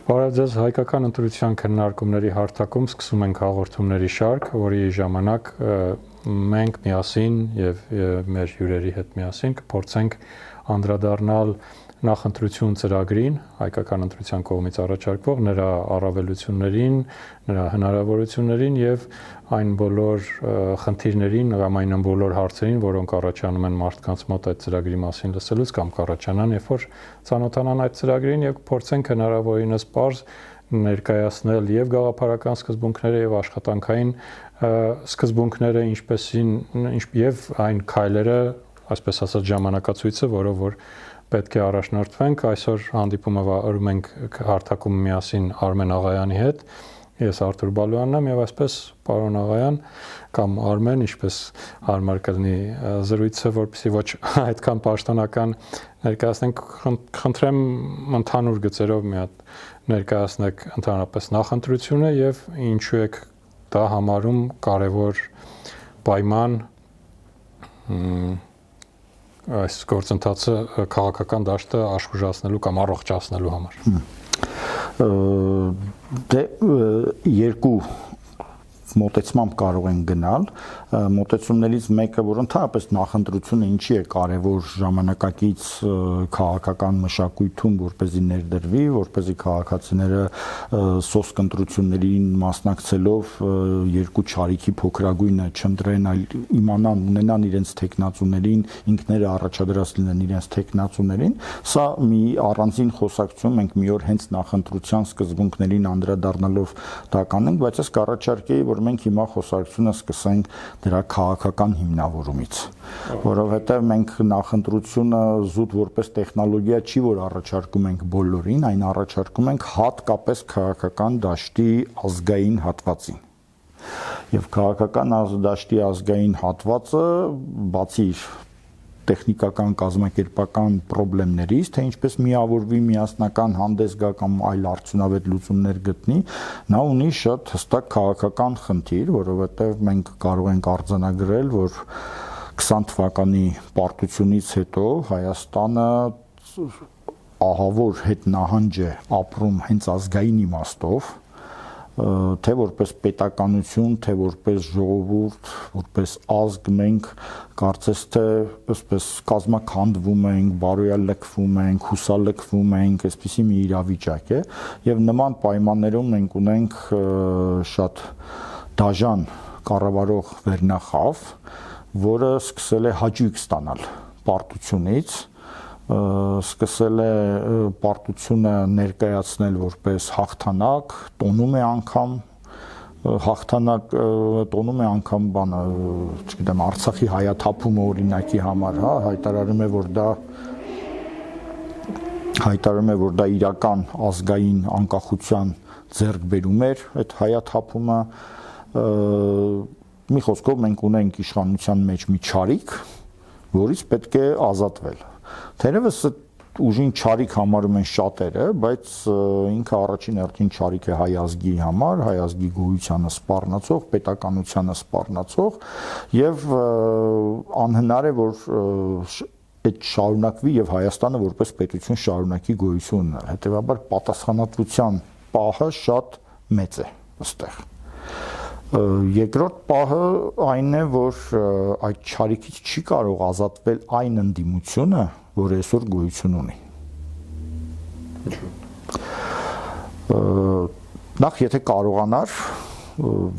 Բարև ձեզ, հայկական ընտրության քննարկումների հարթակում սկսում ենք հաղորդումների շարք, որի ժամանակ մենք միասին եւ մեր հյուրերի հետ միասին կփորձենք անդրադառնալ նախընտրություն ծրագրին, հայկական ընտրության կողմից առաջարկվող նրա առավելություններին, նրա հնարավորություններին եւ այն բոլոր խնդիրներին կամ այն բոլոր հարցերին, որոնք առաջանում են մարդկանց մոտ այդ ծրագրի մասին լսելուց կամ կառաջանան, երբ որ ծանոթանան այդ ծրագրին եւ փորձենք հնարավորինս պարզ ներկայացնել եւ գաղափարական սկզբունքները եւ աշխատանքային սկզբունքները, ինչպեսին եւ այն քայլերը, այսպես ասած, ժամանակացույցը, որով որ պետք է առաջնորդվենք։ Այսօր հանդիպումը վարում ենք հարթակում միասին Արմեն Աղայանի հետ։ Ես Արթուր Բալոյանն եմ եւ այսպես, պարոն Աղայան կամ Արմեն, ինչպես հարմար կլինի զրույցը, որպեսզի ոչ այդքան պաշտոնական ներկայացնենք, խնդրեմ ընդհանուր գծերով մի հատ ներկայացնեք ընդհանրապես նախընտրությունը եւ ինչու եք դա համարում կարեւոր պայման այս գործընթացը քաղաքական դաշտը աշխուժացնելու կամ առողջացնելու համար։ Դե երկու մոտեցմամբ կարող են գնալ, մոտեցումներից մեկը, որ ընդհանրապես նախընտրությունը ինչի է կարևոր ժամանակակից քաղաքական մշակույթում, որպեսզի ներդրվի, որպեսզի քաղաքացիները սոսկ ընտրություններին մասնակցելով երկու չարիքի փոքրագույնը չընտրեն, այլ իմանան, ունենան իրենց թեկնածուներին, ինքները առաջադրած լինեն իրենց թեկնածուներին, սա մի առանձին խոսակցություն, մենք մի օր հենց նախընտրության սկզբունքներին անդրադառնալով դա կանենք, բայց ես կառաջարկեի, որ մենք հիմա խոսակցությունը սկսենք դրա քաղաքական հիմնավորումից, որովհետև մենք նախընտրությունը զուտ որպես տեխնոլոգիա չի, որ առաջարկում ենք բոլորին, այն առաջարկում ենք հատկապես քաղաքական դաշտի ազգային հատվածին։ Եվ քաղաքական դաշտի ազգային հատվածը, բացի տեխնիկական կազմակերպական խնդիրներից, թե ինչպես միավորվի, միասնական հանդես գա կամ այլ արդյունավետ լուծումներ գտնի, նա ունի շատ հստակ քաղաքական խնդիր, որովհետև մենք կարող ենք արձանագրել, որ 20 թվականի պարտությունից հետո Հայաստանը ահավոր հետնահանջ է ապրում հենց ազգային իմաստով, թե որպես պետականություն, թե որպես ժողովուրդ, որպես ազգ մենք կարծես թե այսպես կազմաքանդվում ենք, բարոյալքվում ենք, հուսալքվում ենք, այսպիսի մի իրավիճակ է, եւ նման պայմաններում մենք ունենք շատ դաժան կառավարող վերնախավ, որը սկսել է հաճույք ստանալ պարտությունից, սկսել է պարտությունը ներկայացնել որպես հաղթանակ, տոնում է անգամ հաղթանակ, տոնում է անգամ բանը, չգիտեմ, Արցախի հայաթափումը օրինակի համար, հա, հայտարարում է, որ դա իրական ազգային անկախության ձեռքբերում էր այդ հայաթափումը, մի խոսքով մենք ունենք իշխանության մեջ մի չարիք, որից պետք է ազատվել։ Թերևս ուժին չարիք համարում են շատերը, բայց ինքը առաջին հերթին չարիք է հայ ազգի համար, հայ ազգի գոյությանը սպառնացող, պետականությանը սպառնացող եւ անհնար է, որ այդ շարունակվի եւ Հայաստանը որպես պետություն շարունակի գոյություն ունենալ։ Հետեւաբար պատասխանատվության պահը շատ մեծ է այստեղ։ Երկրորդ պահը այն է, որ այդ չարիքից չի կարող ազատվել այն ընդդիմությունը, որ այսօր գոյություն ունի։ Նախ եթե կարողանար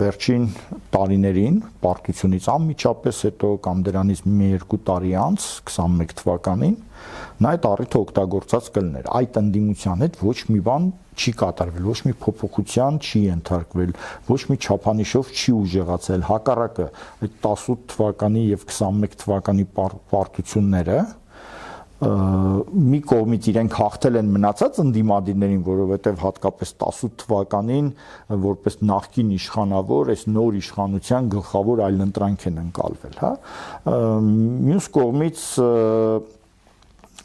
վերջին տարիներին պարտությունից անմիջապես հետո կամ դրանից 1-2 տարի անց 21 թվականին նա այդ առիթը օգտագործած կլներ։ Այդ ընդդիմության հետ ոչ մի բան չի կատարվել, ոչ մի փոփոխության չի ենթարկվել, ոչ մի չափանիշով չի ուժեղացել, հակառակը այդ 18 թվականի եւ 21 թվականի պարտությունները մի կողմից իրենք հաղթել են մնացած ընդդիմադիրներին, որովհետև հատկապես 18 թվականին որպես նախկին իշխանավոր այս նոր իշխանության գլխավոր այլընտրանք են ընկալվել, հա։ Մյուս կողմից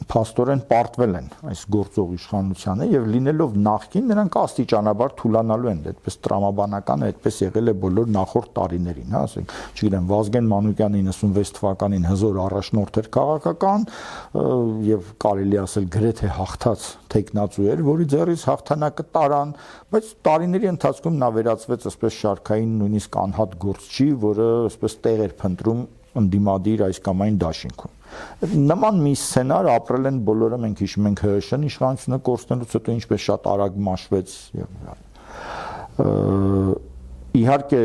փաստորեն պարտվել են այս գործող իշխանությանը եւ լինելով նախքին նրանք աստիճանաբար թուլանալու են, այդպես տրամաբանական է, այդպես եղել է բոլոր նախորդ տարիներին, հա, ասենք, չգիտեմ, Վազգեն Մանուկյանը 96 թվականին հզոր առաջնորդ էր քաղաքական եւ կարելի ասել գրեթե հաղթած տեխնացու էր, որի ձեռից հաղթանակը տարան, բայց տարիների ընթացքում նա վերածվեց այսպես շարքային նույնիսկ անհատ գործչի, որը այսպես տեղ էր փնտրում ընդդիմադիր այս կամ այն դաշինքում։ Նման մի սցենար ապրել են բոլորը, մենք հիշում ենք ՀՀՇ-ն իշխանությունը կորցնելուց հետո ինչպես շատ արագ մաշվեց իհարկե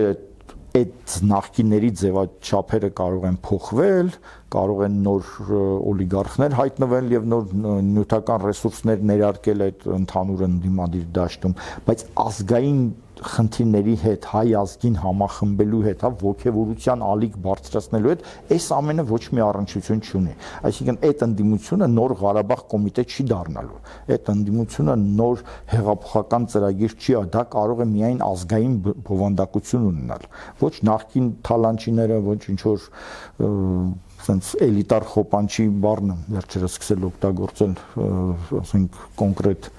այդ նախկինների ձևաչափերը կարող են փոխվել, կարող են նոր օլիգարխներ հայտնվել եւ նոր նյութական ռեսուրսներ ներարկել այդ ընդհանուր ընդդիմադիր դաշտում, բայց ազգային խնդիրների հետ հայ ազգին համախմբելու հետ, հա, ոգևորության ալիք բարձրացնելու հետ, այս ամենը ոչ մի առնչություն չունի։ Այսինքն այդ ընդդիմությունը նոր Ղարաբաղ կոմիտե չի դառնալու։ Այդ ընդդիմությունը նոր հեղափոխական ծրագիր չի, դա կարող է միայն ազգային բովանդակություն ունենալ։ Ոչ նախկին թալանչիները, ոչ ինչ որ sense էլիտար խոպանչի բառն վերջերս սկսել օգտագործել, ասենք կոնկրետ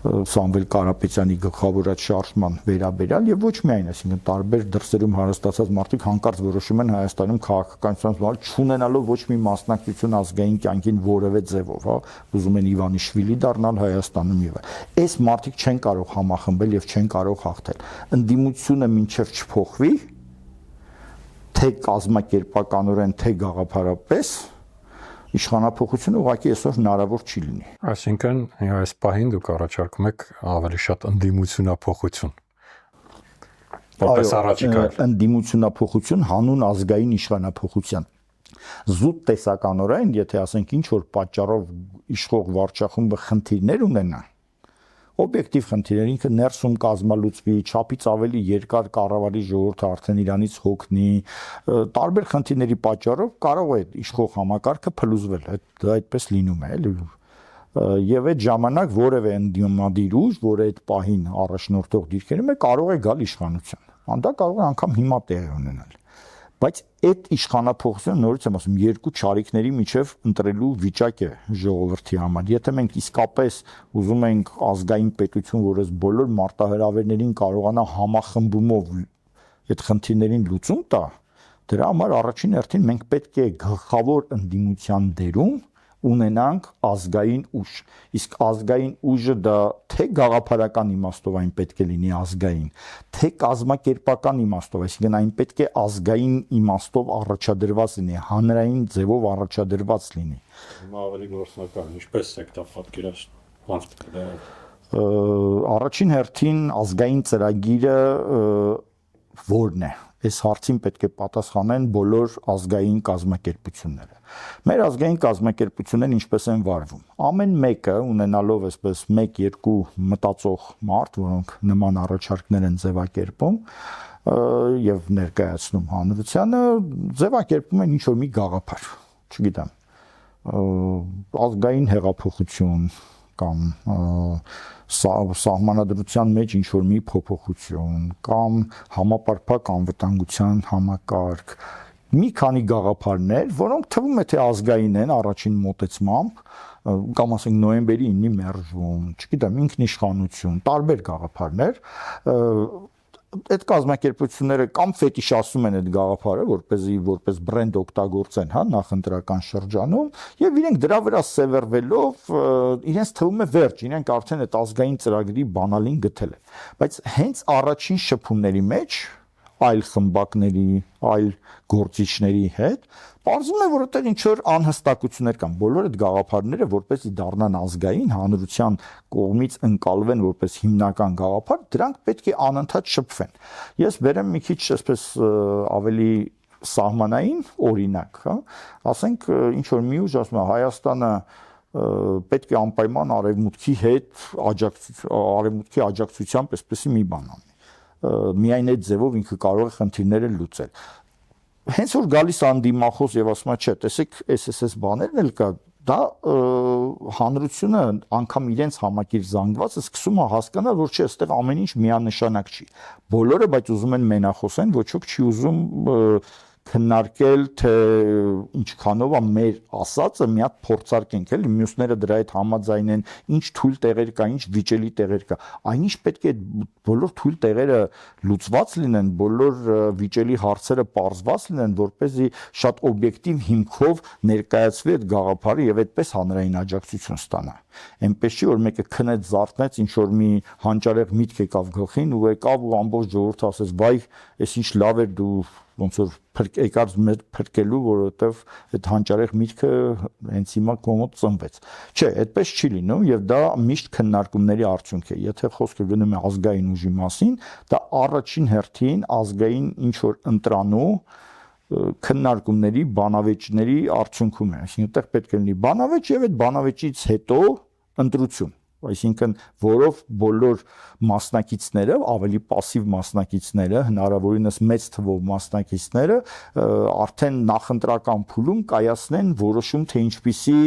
Սամվել Կարապետյանի գլխավորած շարժման վերաբերյալ եւ ոչ միայն, այսինքն տարբեր դրսերում հարստացած մարդիկ հանկարծ որոշում են Հայաստանում քաղաքականության զբաղել չունենալով ոչ մի մասնակցություն ազգային կյանքին որևէ ձևով, հա, ուզում են Իվանիշվիլի դառնալ Հայաստանում եւ այս մարդիկ չեն կարող համախմբել եւ չեն կարող հաղթել։ Ընդդիմությունը մինչեւ չփոխվի, թե կազմակերպականորեն, թե գաղափարապես իշխանափոխությունը ուղղակի այսօր հնարավոր չի լինի։ Այսինքն այս պահին դուք առաջարկում եք ավելի շատ ընդդիմությունափոխություն։ Որպես առաջիկա ընդդիմությունափոխություն հանուն ազգային իշխանափոխության։ Զուտ տեսականորեն, եթե ասենք ինչ որ պատճառով իշխող վարչախումբը խնդիրներ ունենա, օբյեկտիվ խնդիրներ, ինքը ներսում կազմալուծվի, չափից ավելի երկար կառավարի ժողովուրդը արդեն իրանից հոգնի, տարբեր խնդիրների պատճառով կարող է իշխող համակարգը փլուզվել, դա այդպես լինում է, էլի։ Եվ այդ ժամանակ որևէ ընդդիմադիր ուժ, որը այդ պահին առաջնորդող դիրքերում է, կարող է գալ իշխանության։ Դա կարող է անգամ հիմա տեղի ունենալ։ Բայց այդ իշխանափոխությունը նորից եմ ասում, երկու ճարիքների միջև ընտրելու վիճակ է ժողովրդի համար։ Եթե մենք իսկապես ուզում ենք ազգային պետություն, որը բոլոր մարտահրավերներին կարողանա համախմբումով այդ խնդիրներին լուծում տա, դրա համար առաջին հերթին մենք պետք է գլխավոր ընդդիմության դերում ունենանք ազգային ուժ։ Իսկ ազգային ուժը դա թե գաղափարական իմաստով այն պետք է լինի ազգային, թե կազմակերպական իմաստով, այսինքն այն պետք է ազգային իմաստով առաջադրված լինի, հանրային ձևով առաջադրված լինի։ Հիմա ավելի գործնական, ինչպես եք դա պատկերացնում։ Առաջին հերթին ազգային ծրագիրը որն է։ Այս հարցին պետք է պատասխանեն բոլոր ազգային կազմակերպությունները։ Մեր ազգային կազմակերպություններն ինչպես են վարվում։ Ամեն մեկը ունենալով այսպես 1-2 մտածող մարդ, որոնք նման առաջարկներ են ձևակերպում եւ ներկայացնում հանրությանը, ձևակերպում են ինչ-որ մի գաղափար, չգիտեմ, ազգային հեղափոխություն կամ սահմանադրության մեջ ինչ-որ մի փոփոխություն կամ համապարփակ անվտանգության համակարգ, մի քանի գաղափարներ, որոնք թվում է թե ազգային են առաջին մոտեցմամբ, կամ ասենք նոյեմբերի 9-ի մերժում, չգիտեմ, ինքնիշխանություն, տարբեր գաղափարներ, այդ կազմակերպությունները կամ ֆետիշացնում են այդ գաղափարը, որպես բրենդ օգտագործեն, հա, նախընտրական շրջանում, եւ իրենք դրա վրա սևեռվելով իրենց թվում է վերջ, իրենք արդեն այդ ազգային ծրագրի բանալին գտել են։ Բայց հենց առաջին շփումների մեջ այլ խմբակների, այլ գործիչների հետ պարզվում է, որ այդտեղ ինչ որ անհստակություններ կան։ Բոլոր այդ գաղափարները, որպեսզի դառնան ազգային, հանրության կողմից ընկալվեն որպես հիմնական գաղափար, դրանք պետք է անընդհատ շփվեն։ Ես բերեմ մի քիչ այսպես ավելի սահմանային օրինակ, հա, ասենք ինչ որ մի ուժ ասում է Հայաստանը պետք է անպայման արևմուտքի հետ արևմուտքի աջակցությամբ այսպեսի մի բան անի։ Միայն այդ ձևով ինքը կարող է խնդիրները լուծել։ Հենց որ գալիս անդիմախոս եւ ասում է, չէ, տեսեք, SSS բաներն էլ կա, դա հանրությունը անգամ իրենց համակիր զանգվածը սկսում է հասկանալ, որ չէ, այստեղ ամեն ինչ միանշանակ չի։ Բոլորը բայց ուզում են մենախոսեն, ոչ ոք չի ուզում քննարկել, թե ինչքանով է մեր ասածը մի հատ փորձարկենք, էլի մյուսները դրա հետ համաձայն են, ինչ թույլ տեղեր կա, ինչ վիճելի տեղեր կա։ Այնինչ պետք է բոլոր թույլ տեղերը լուծված լինեն, բոլոր վիճելի հարցերը պարզված լինեն, որպեսզի շատ օբյեկտիվ հիմքով ներկայացվի այդ գաղափարը եւ այդպես հանրային աջակցություն ստանա։ Այնպես չի որ մեկը քնեց զարթնեց, ինչ որ մի հանճարեղ միտք եկավ գլխին ու եկավ ու ամբողջ ժողովուրդը ասեց՝ «Վայ, այս ինչ լավ էր դու ոնց որ եկած մեզ փրկելու, որովհետև այդ հանճարեղ միտքը հենց հիմա կոմոդ ծնվեց»։ Չէ, այդպես չի լինում եւ դա միշտ քննարկումների արդյունք է։ Եթե խոսքը գնում է ազգային ուժի մասին, դա առաջին հերթին ազգային ինչ որ ընտրանու քննարկումների, բանավեճների արդյունքում է։ Այսինքն այդտեղ պետք է լինի բանավեճ եւ այդ բանավեճից հետո ընտրություն, այսինքն որով բոլոր մասնակիցները, ավելի пассив մասնակիցները, հնարավորինս մեծ թվով մասնակիցները արդեն նախընտրական փուլում կայացնեն որոշում, թե ինչպիսի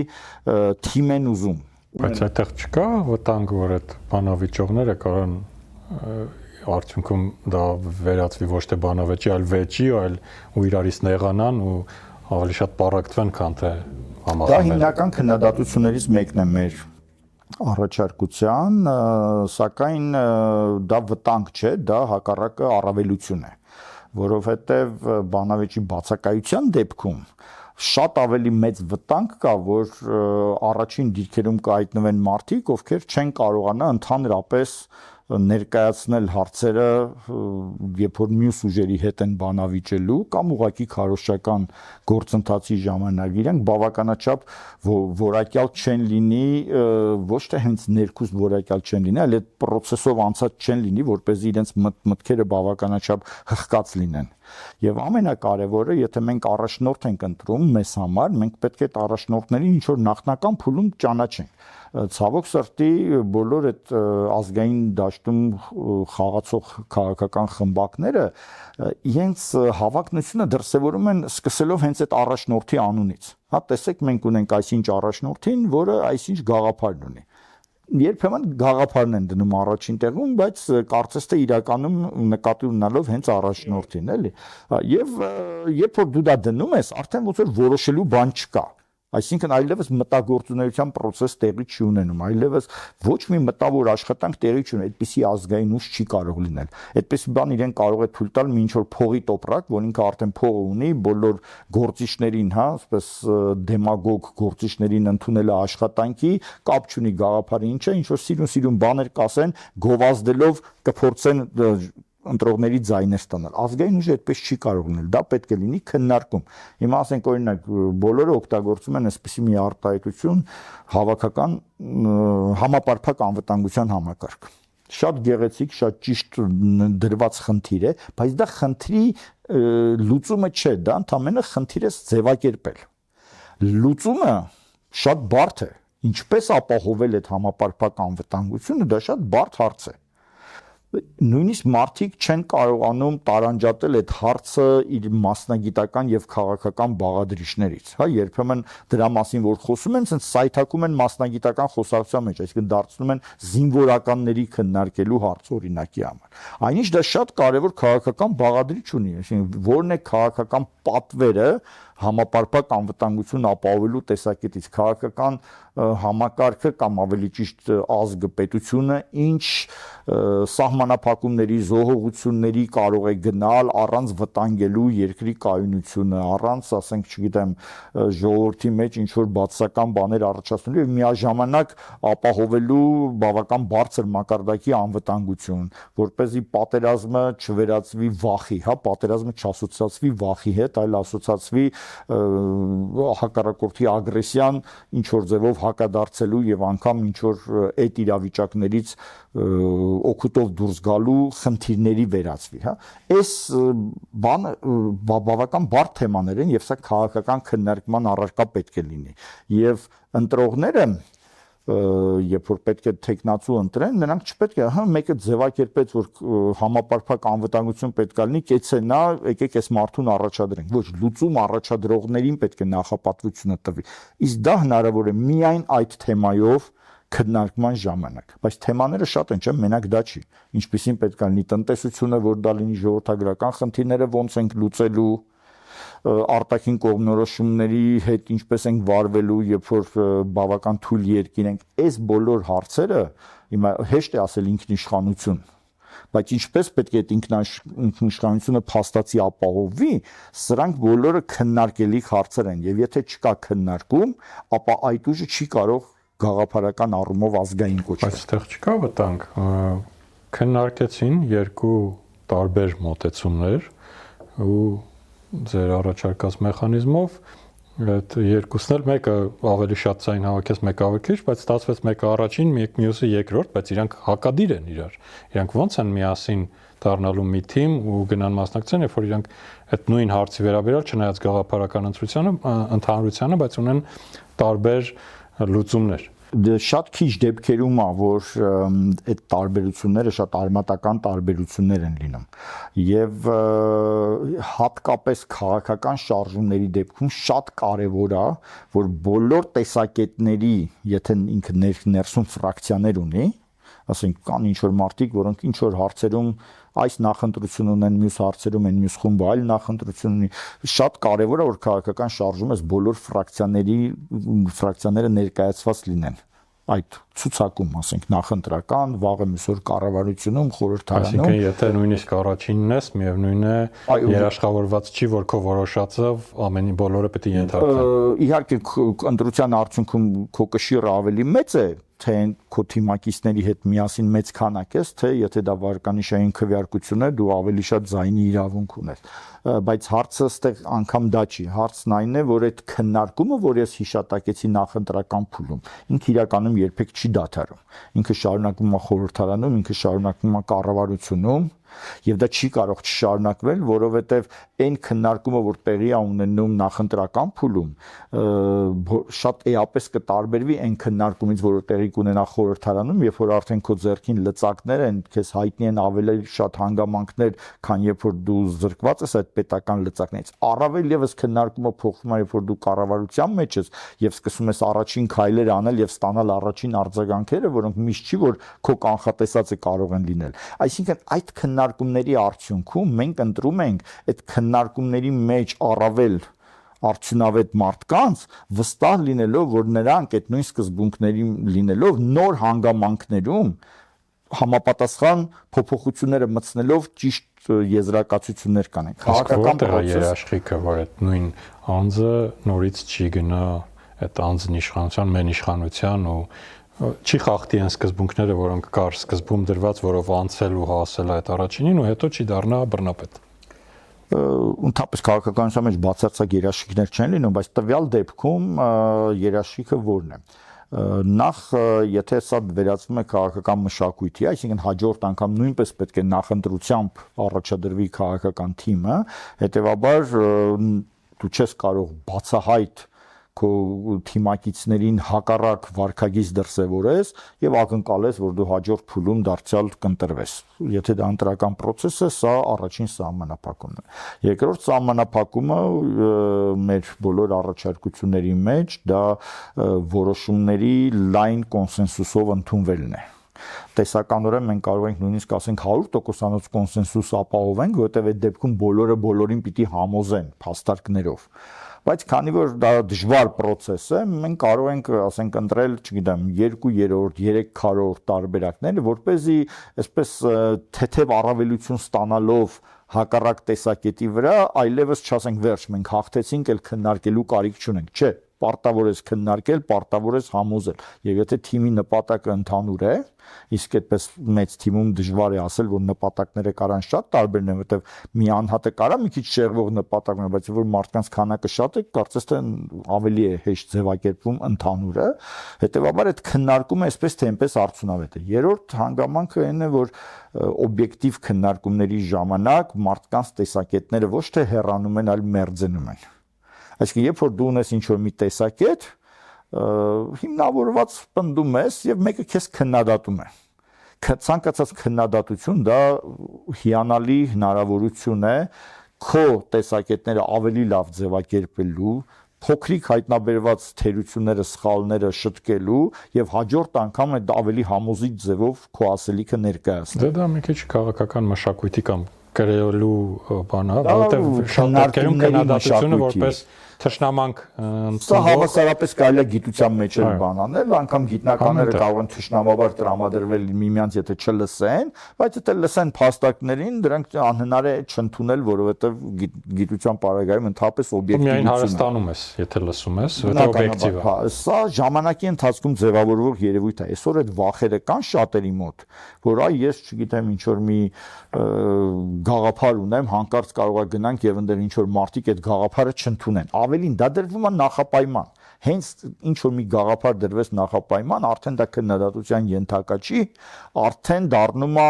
թիմ են ուզում։ Բայց այդտեղ չկա վտանգ, որ այդ բանավիճողները կարան արդյունքում դա վերածվի ոչ թե բանավեճի, այլ վեճի, այլ ու իրարից նեղանան ու ավելի շատ պառակտվեն, քան թե համախմբեն։ Դա հիմնական քննադատություններից մեկն է մեր առաջարկության, սակայն դա վտանգ չէ, դա հակառակը առավելություն է, որովհետև բանավեճի բացակայության դեպքում շատ ավելի մեծ վտանգ կա, որ առաջին դիրքերում կհայտնվեն մարդիկ, ովքեր չեն կարողանա ընդհանրապես ներկայացնել հարցերը, երբ որ մյուս ուժերի հետ են բանավիճելու կամ ուղղակի քարոզչական գործընթացի ժամանակ իրենք բավականաչափ որակյալ չեն լինի, ոչ թե հենց ներքուստ որակյալ չեն լինի, այլ այդ process-ով անցած չեն լինի, որպեսզի իրենց մտքերը բավականաչափ հղկած լինեն։ Եվ ամենակարևորը, եթե մենք առաջնորդ ենք ընտրում մեզ համար, մենք պետք է այդ առաջնորդներին ինչ որ նախնական փուլում ճանաչենք։ Ցավոք սրտի բոլոր այդ ազգային դաշտում խաղացող քաղաքական խմբակները իրենց հավակնությունը դրսևորում են սկսելով հենց այդ առաջնորդի անունից։ Հա, տեսեք, մենք ունենք այսինչ առաջնորդին, որը այսինչ գաղափար ունի։ Երբեմն գաղափարն են դնում առաջին տեղում, բայց կարծես թե իրականում նկատի ունենալով հենց առաջնորդին, էլի։ Եվ երբ որ դու դա դնում ես, արդեն ոնց որ որոշելու բան չկա։ Այսինքն այլևս մտագործունեության process տեղի չի ունենում, այլևս ոչ մի մտավոր աշխատանք տեղի չի ունենում, այդպիսի ազգային ուժ չի կարող լինել։ Այդպիսի բան իրեն կարող է թույլ տալ մի ինչ որ փողի տոպրակ, որ ինքը արդեն փողը ունի, բոլոր գործիչներին, հա, ասես դեմագոգ գործիչներին ընդունել է աշխատանքի, կապ չունի գաղափարի ինչ է, ինչ որ սիրուն բաներ կասեն, գովազդելով կփորձեն ընտրողների ձայներ ստանալ։ Ազգային ուժը այդպես չի կարող լինել, դա պետք է լինի քննարկում։ Հիմա ասենք օրինակ բոլորը օգտագործում են այսպիսի մի արտահայտություն հավաքական համապարփակ անվտանգության համակարգ։ Շատ գեղեցիկ, շատ ճիշտ դրված խնդիր է, բայց դա խնդրի լուծումը չէ, դա ընդհանրապես խնդիր է ձևակերպել։ Լուծումը շատ բարդ է։ Ինչպես ապահովել այդ համապարփակ անվտանգությունը, դա շատ բարդ հարց է։ Նույնիսկ մարդիկ չեն կարողանում տարանջատել այդ հարցը իր մասնագիտական եւ քաղաքական բաղադրիչներից, հա, երբեմն դրա մասին որ խոսում են, ցենց սայթակում են մասնագիտական խոսակցության մեջ, այսինքն դարձնում են զինվորականների քննարկելու հարց օրինակի համար։ Այնինչ դա շատ կարեւոր քաղաքական բաղադրիչ ունի, այսինքն որն է քաղաքական պատվերը համապարփակ անվտանգություն ապահովելու տեսակետից քաղաքական համակարգը կամ ավելի ճիշտ ազգը պետությունը ինչ սահմանափակումների, զոհողությունների կարող է գնալ առանց վտանգելու երկրի կայունությունը, առանց, ասենք, չգիտեմ, ժողովրդի մեջ ինչ որ բացասական բաներ առաջացնելու եւ միաժամանակ ապահովելու բավական բարձր մակարդակի անվտանգություն, որպեսզի պատերազմը չվերածվի վախի, հա, պատերազմը չասոցացվի վախի հետ, այլ ասոցացվի հակառակորդի ագրեսիան ինչ որ ձևով հակադարձելու եւ անգամ ինչ որ այդ իրավիճակներից օգուտով դուրս գալու խնդիրների վերածվի, հա։ Այս բանը բավական բարդ թեմաներ են եւ սա քաղաքական քննարկման առարկա պետք է լինի։ Եվ ընտրողները երբ որ պետք է տեխնացու ընտրեն, նրանք չպետք է, հա, մեկը ձևակերպեց, որ համապարփակ անվտանգություն պետք է լինի, կեցե նա, եկեք այս մարդուն առաջադրենք։ Ոչ, լուծում առաջադրողներին պետք է նախապատվությունը տվի։ Իսկ դա հնարավոր է միայն այդ թեմայով քննարկման ժամանակ, բայց թեմաները շատ են, չէ՞, մենակ դա չի։ Ինչպիսին պետք է լինի տնտեսությունը, որ դա լինի ժողովրդագրական խնդիրները ոնց ենք լուծելու, արտաքին կողմնորոշումների հետ ինչպես ենք վարվելու, երբ որ բավական թույլ երկիր ենք, այս բոլոր հարցերը հիմա հեշտ է ասել ինքնիշխանություն, բայց ինչպես պետք է այդ ինքնիշխանությունը փաստացի ապահովվի, սրանք բոլորը քննարկելիք հարցեր են, եւ եթե չկա քննարկում, ապա այդ ուժը չի կարող գաղափարական առումով ազգային կոչվել։ Բայց այդտեղ չկա վտանգ, քննարկեցին երկու տարբեր մոտեցումներ ու ձեր առաջարկած մեխանիզմով այդ երկուսն էլ մեկը ավելի շատ ցայն հավաքեց, մեկը ավելի քիչ, բայց ստացվեց մեկը առաջին, մյուսը երկրորդ, բայց իրանք հակադիր են իրար։ Իրանք ո՞նց են միասին դառնալու մի թիմ ու գնան մասնակցեն, երբ որ իրանք այդ նույն հարցի վերաբերյալ չնայած գաղափարական ընդհանրությանը, բայց ունեն տարբեր լուծումներ։ Շատ քիչ դեպքերում է, որ այդ տարբերությունները շատ արմատական տարբերություններ են լինում եւ հատկապես քաղաքական շարժումների դեպքում շատ կարեւոր է, որ բոլոր տեսակետների, եթե ինքը ներսում ֆրակցիաներ ունի, ասենք կան ինչ որ մարդիկ, որոնք ինչ որ հարցերում այս նախընտրություն ունեն, մյուս հարցերում են մյուս խումբը այլ նախընտրություն ունի, շատ կարևոր է որ քաղաքական շարժումից բոլոր ֆրակցիաները ներկայացված լինեն այդ ցուցակում, ասենք նախընտրական, վաղը միսօր կառավարությունում, խորհրդարանում։ Այսինքն եթե նույնիսկ առաջինն ես, միևնույն է, երաշխավորված չի, որ քո որոշածով ամենի բոլորը պետք է ենթարկվեն։ Իհարկե ընտրության արդյունքում քո կշիռը ավելի մեծ է, թե քո թիմակիցների հետ միասին մեծ քանակ ես, թե եթե դա վարկանիշային քվեարկություն է, դու ավելի շատ ձայնի իրավունք ունես։ Բայց հարցը ստեղ անգամ դա չի, հարցն այն է, որ այդ քննարկումը, որ ես հիշատակեցի նախընտրական փուլում, ինքը իրականում երբեք չի դադարում։ Ինքը շարունակվում է խորհրդարանում, ինքը շարունակվում է կառավարությունում, եւ դա չի կարող չշարունակվել, որովհետեւ այն քննարկումը, որ տեղի է ունենում նախընտրական փուլում, շատ էապես կտարբերվի այն քննարկումից, որը տեղի կունենա խորհրդարանում, երբ որ արդեն քո ձեռքին լծակներ են, քեզ հայտնի են ավելի շատ հանգամանքներ, քան երբ որ դու զրկված ես այդ պետական լծակներից։ Առավել եւս քննարկումը փոխվում է, երբ որ դու կառավարության մեջ ես եւ սկսում ես առաջին քայլեր անել եւ ստանալ առաջին արձագանքները, որոնք միշտ չի որ քո կանխատեսածը կարող են լինել։ Այսինքն այդ քննարկումների արդյունքում մենք ընտրում ենք այդ քննարկումների մեջ առավել արդյունավետ մարդկանց վստահ լինելով, որ նրանք այդ նույն սկզբունքների լինելով նոր հանգամանքներում համապատասխան փոփոխությունները մտցնելով ճիշտ եզրակացություններ կանեն։ Քաղաքական երաշխիքը, որ այդ նույն անձը նորից չի գնա այդ անձն իշխանության, մեն իշխանության ու չի խախտի այն սկզբունքները, որոնք կար սկզբում դրված, որով անցել ու հասել այդ առաջինին ու հետո չի դառնա բռնապետ։ Ընդհանրապես քաղաքականության մեջ բացարձակ երաշխիքներ չեն լինում, բայց տվյալ դեպքում երաշխիքը որն է։ Նախ եթե սա վերածվում է քաղաքական մշակույթի, այսինքն հաջորդ անգամ նույնպես պետք է նախընտրությամբ առաջադրվի քաղաքական թիմը, հետեւաբար դու չես կարող բացահայտ քո թիմակիցներին հակառակ վարքագիծ դրսևորես եւ ակնկալես, որ դու հաջորդ փուլում դարձյալ կընտրվես։ Եթե դա ընտրական process է, սա առաջին սահմանափակումն է։ Երկրորդ սահմանափակումը մեր բոլոր առաջարկությունների մեջ դա որոշումների լայն կոնսենսուսով ընդունվելն է։ Տեսականորեն մենք կարող ենք նույնիսկ ասենք 100% կոնսենսուս ապահովենք, որովհետեւ այդ դեպքում բոլորը բոլորին պիտի համոզեն փաստարկներով։ Բայց քանի որ դա դժվար process է, մենք կարող ենք, ասենք, ընտրել, չգիտեմ, 2/3, 3/4 տարբերակներ, որպեսզի այսպես թեթև առավելություն ստանալով հակառակ տեսակետի վրա, այլևս չասենք վերջ, մենք հաղթեցինք, էլ քննարկելու կարիք չունենք, չէ, պարտավոր ես քննարկել, պարտավոր ես համոզել։ Եվ եթե թիմի նպատակը ընդհանուր է, իսկ այդպես մեծ թիմում դժվար է ասել, որ նպատակները կարան շատ տարբերն են, որտեղ մի անհատը կարա մի քիչ շեղվող նպատակ ունենա, բայց որ մարդկանց քանակը շատ է, կարծես թե ավելի է հեշտ ձևակերպվում ընդհանուրը, հետեւաբար այդ քննարկումը այսպես թե այնպես արդյունավետ է։ Երրորդ հանգամանքը այն է, որ օբյեկտիվ քննարկումների ժամանակ մարդկանց տեսակետները ոչ թե հեռանում են, այլ մերձենում են։ Այսինքն երբ որ դու ունես ինչ-որ մի տեսակետ, հիմնավորված պնդում ես եւ մեկը քեզ քննադատում է։ Ցանկացած քննադատություն դա հիանալի հնարավորություն է քո տեսակետները ավելի լավ ձևակերպելու, փոքրիկ հայտնաբերված թերությունները, սխալները շտկելու եւ հաջորդ անգամ այդ ավելի համոզիչ ձևով քո ասելիքը ներկայացնել։ Դա մի քիչ քաղաքական մշակույթի կամ գրելու բանա, որովհետև շատ դեպքերում քննադատությունը որպես թշնամանք սա հավասարապես կարելի է գիտության մեջ էլ բան անել, անգամ գիտնականները կարող են թշնամաբար տրամադրվել միմյանց եթե չլսեն, բայց եթե լսեն փաստարկներին, դրանք անհնար է չընդունել, որովհետև գիտության պարագայում ընդհանրապես օբյեկտիվություն է։ Միայն Հայաստանում ես, եթե լսում ես, դա օբյեկտիվ է։ Սա ժամանակի ընթացքում ձևավորվող երևույթ է։ Այսօր այդ վախերը կան շատերի մոտ, որ այ ես չգիտեմ ինչ որ մի գաղափար ունեմ, հանկարծ կարող է գնանք եւ ընդ ինչ որ մարդիկ այդ գաղափարը չընդունեն։ Ավելին դա դրվում է նախապայման։ Հենց ինչ որ մի գաղափար դրվեց նախապայման, արդեն դա քննադատության ենթակա չի, արդեն դառնում է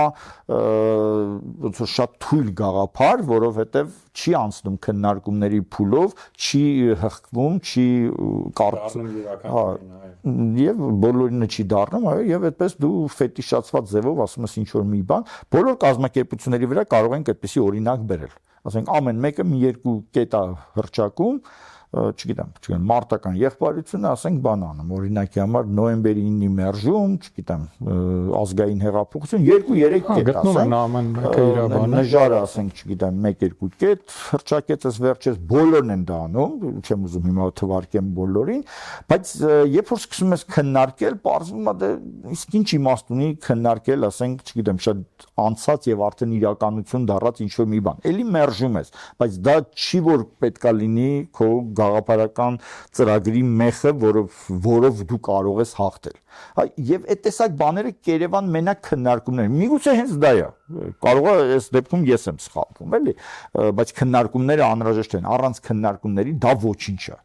ոնց որ շատ թույլ գաղափար, որովհետև չի անցնում քննարկումների փուլով, չի հղկվում, չի եւ բոլորինը չի դառնում, այո, եւ այդպես դու ֆետիշացված ձևով ասում ես ինչ որ մի բան, բոլոր կազմակերպությունների վրա կարող ենք այդպեսի օրինակ բերել։ Ասենք ամեն մեկը մի երկու կետ է հռչակում, չգիտեմ, մարտական եղբայրությունը, ասենք բանանում, օրինակի համար նոյեմբերի 9-ի մերժում, չգիտեմ, ազգային հեղափոխություն, 2-3 կետ, ասենք, նժարը, ասենք, չգիտեմ, 1-2 կետ, հռչակեց ես վերջես, բոլորն են դա անում, չեմ ուզում հիմա թվարկեմ բոլորին, բայց երբ որ սկսում ես քննարկել, պարզվում է դե իսկ ինչ իմաստ ունի քննարկել, ասենք, չգիտեմ, շատ անցած եւ արդեն իրականություն դառած ինչ որ մի բան։ Էլի մերժում ես, բայց դա չի որ պետքա լինի քո գաղափարական ծրագրի մեխը, որով դու կարող ես հաղթել։ Եվ այդ տեսակ բաները Երևան մենակ քննարկումներ։ Միգուցե հենց դա է։ Կարող է այս դեպքում ես եմ սխալվում, էլի, բայց քննարկումները անհրաժեշտ են։ Առանց քննարկումների դա ոչինչ է։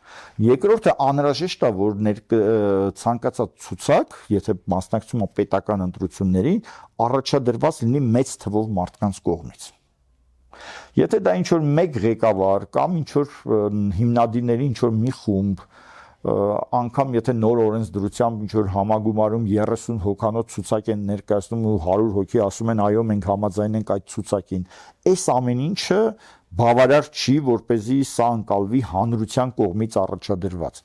Երկրորդը անհրաժեշտ է, որ ցանկացած ցուցակ, եթե մասնակցում է պետական ընտրություններին, առաջադրված լինի մեծ թվով մարդկանց կողմից։ Եթե դա ինչ որ մեկ ղեկավար կամ ինչ որ հիմնադիրների ինչ որ մի խումբ անգամ եթե նոր օրենսդրությամբ ինչ որ համագումարում 30 հոգանոց ցուցակ են ներկայացնում ու 100 հոգի ասում են այո մենք համաձայն ենք այդ ցուցակին, այս ամեն ինչը բավարար չի, որպեսզի սա ընկալվի հանրության կողմից առաջադրված։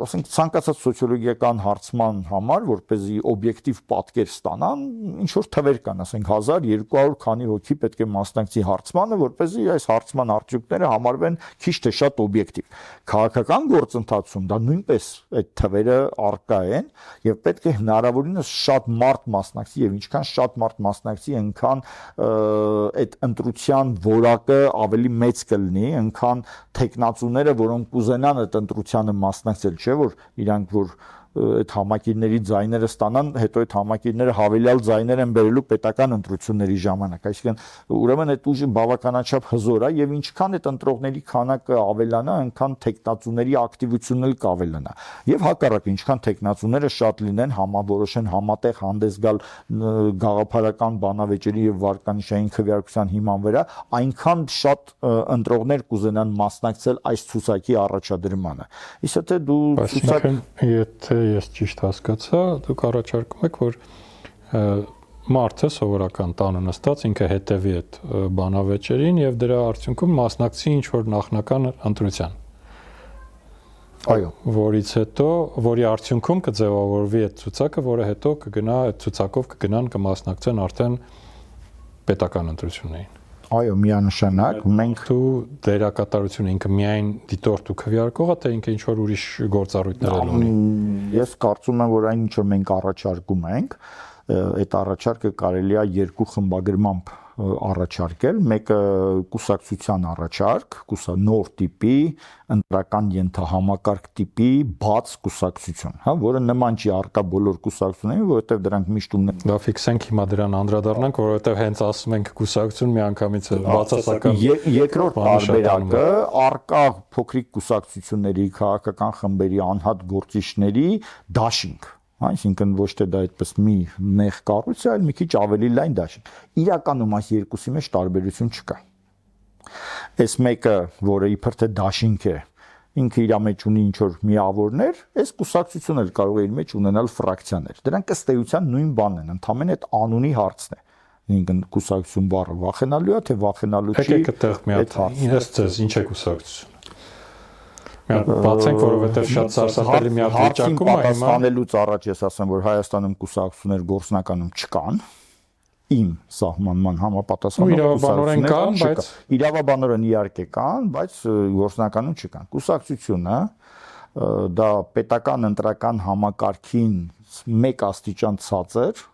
Ասենք ցանկացած սոցիոլոգիական հարցման համար, որպեսզի օբյեկտիվ պատկեր ստանան, ինչ որ թվեր կան, ասենք 1200 քանի հոգի պետք է մասնակցի հարցմանը, որպեսզի այս հարցման արդյունքները համարվեն քիչ թե շատ օբյեկտիվ։ Քաղաքական գործընթացում դա նույնպես այդ թվերը առկա են եւ պետք է հնարավորինս շատ մարդ մասնակցի եւ ինչքան շատ մարդ մասնակցի, այնքան այդ ընտրության որակը ավելի մեծ կլինի, այնքան տեխնացուները, որոնք կուզենան այդ ընտրությանը մասնակցել, չէ՞ որ իրանք որ այդ համակիրների ձայները ստանան, հետո այդ համակիրները հավելյալ ձայներ են բերելու պետական ընտրությունների ժամանակ, այսինքն ուրեմն այդ ուժը բավականաչափ հզոր է եւ ինչքան այդ ընտրողների քանակը ավելանա, այնքան տեխնացուների ակտիվությունն էլ կավելանա։ Եվ հակառակը, ինչքան տեխնացուները շատ լինեն, համավորոշեն համատեղ հանդես գալ գաղափարական բանավեճերի եւ վարկանիշային քվեարկության հիման վրա, այնքան շատ ընտրողներ կուզենան մասնակցել այս ցուցակի առաջադրմանը։ Իսկ եթե դու ցուցակ եթե ես ճիշտ հասկացա, դուք առաջարկում եք, որ մարդը սովորական տանը նստած ինքը հետևի այդ բանավեճերին եւ դրա արդյունքում մասնակցի ինչ որ նախնական ընտրության։ Այո, որից հետո, որի արդյունքում կձևավորվի այդ ցուցակը, որը հետո կգնա այդ ցուցակով կգնան կմասնակցեն արդեն պետական ընտրություններին։ Այո, միանշանակ մենք դու դերակատարությունը ինքը միայն դիտորդ ու քվեարկողը, թե ինքը ինչ որ ուրիշ գործառույթներ ունի։ Ես կարծում եմ, որ այն ինչ որ մենք առաջարկում ենք, այդ առաջարկը կարելի է երկու խմբագրմամբ առաջարկել, մեկը կուսակցության առաջարկ, նոր տիպի, ընտրական ենթահամակարգ տիպի բաց կուսակցություն, հա, որը նման չի առկա բոլոր կուսակցություններին, որովհետև դրանք միշտ ունեն։ Դա ֆիքսենք հիմա դրան անդրադառնանք, որովհետև հենց ասում ենք կուսակցություն միանգամից բացասական։ Երկրորդ տարբերակը առկա փոքրիկ կուսակցությունների, քաղաքական խմբերի անհատ գործիչների դաշինք։ Այսինքն ոչ թե դա այդպես մի նեղ կառույց է, այլ մի քիչ ավելի լայն դաշինք։ Իրականում այս երկուսի մեջ տարբերություն չկա։ Այս մեկը, որը իբր թե դաշինք է, ինքը իր մեջ ունի ինչ որ միավորներ, այս կուսակցությունը էլ կարող է իր մեջ ունենալ ֆրակցիաներ։ Դրանք ըստ էության նույն բանն են, ընդհանրապես այդ անունի հարցն է։ Ինքն կուսակցություն բառը վախենալու է, թե վախենալու չի։ Եկեք այդտեղ մի հատ ինձ ցես ինչ է կուսակցություն։ Բացենք, որովհետև շատ սարսափելի մի հատ վիճակում է հիմա։ Պատասխանելուց առաջ ես ասեմ, որ Հայաստանում կուսակցություններ գործնականում չկան։ իմ սահմանման համապատասխանող իրավաբանորեն կան, բայց իրավաբանորեն իհարկե կան, բայց գործնականում չկան։ Կուսակցությունը դա պետական ընտրական համակարգին 1 աստիճան ցածր